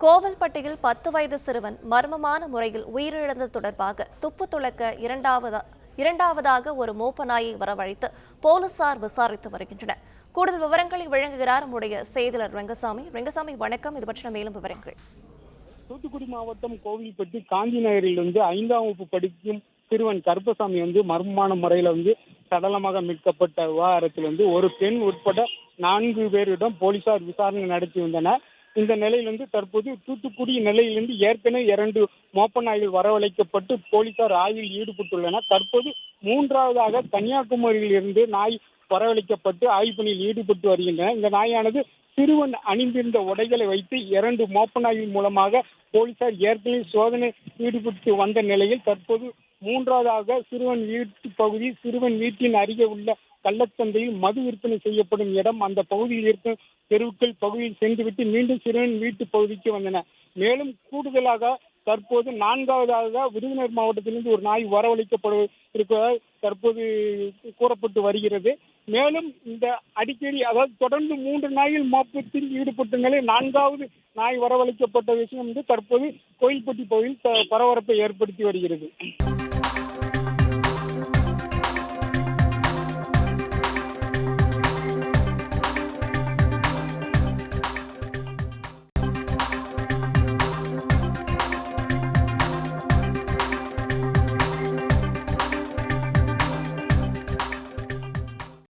கோவில்பட்டியில் 10 வயது சிறுவன் மர்மமான முறையில் உயிரிழந்தது தொடர்பாக துப்பு துளக்க இரண்டாவதாக ஒரு மோப்ப நாயை வரவழைத்து போலீசார் விசாரித்து வருகின்றனர். கூடுதல் விவரங்களை வழங்குகிறார் நம்முடைய செய்தியாளர் ரங்கசாமி. வணக்கம். இது பற்றின மேலும் விவரங்கள். தூத்துக்குடி மாவட்டம் கோவில்பட்டி காந்தி நகரிலிருந்து 5ஆம் வகுப்பு படிக்கும் சிறுவன் கருப்பசாமி மர்மமான முறையில் சடலமாக மீட்கப்பட்ட விவகாரத்தில் ஒரு பெண் உட்பட 4 பேரிடம் போலீசார் விசாரணை நடத்தி வந்தனர். இந்த நிலையிலிருந்து தற்போது தூத்துக்குடி நிலையிலிருந்து ஏற்கனவே 2 மோப்ப நாய்கள் வரவழைக்கப்பட்டு போலீசார் ஆய்வில் ஈடுபட்டுள்ளனர். தற்போது 3வதாக கன்னியாகுமரியில் இருந்து நாய் வரவழைக்கப்பட்டு ஆய்வு பணியில் ஈடுபட்டு வருகின்றனர். இந்த நாயானது சிறுவன் அணிந்திருந்த உடைகளை வைத்து 2 மோப்ப நாய்கள் மூலமாக போலீசார் ஏற்கனவே சோதனை ஈடுபட்டு வந்த நிலையில் தற்போது 3வதாக சிறுவன் வீட்டின் அருகே உள்ள கள்ளச்சந்தையில் மது விற்பனை செய்யப்படும் இடம், அந்த பகுதியில் இருக்கும் தெருவுக்கள் பகுதியில் சென்றுவிட்டு மீண்டும் சிறுவன் வீட்டு பகுதிக்கு வந்தன. மேலும் கூடுதலாக தற்போது 4வதாக விருதுநகர் மாவட்டத்திலிருந்து ஒரு நாய் வரவழைக்கப்பட்டிருப்பதாக தற்போது கூறப்பட்டு வருகிறது. மேலும் இந்த அடிக்கடி தொடர்ந்து 3 நாய்கள் மோப்பத்தில் ஈடுபட்ட நிலையில் 4வது நாய் வரவழைக்கப்பட்ட விஷயம் தற்போது கோயில்பட்டி பகுதியில் பரபரப்பை ஏற்படுத்தி வருகிறது.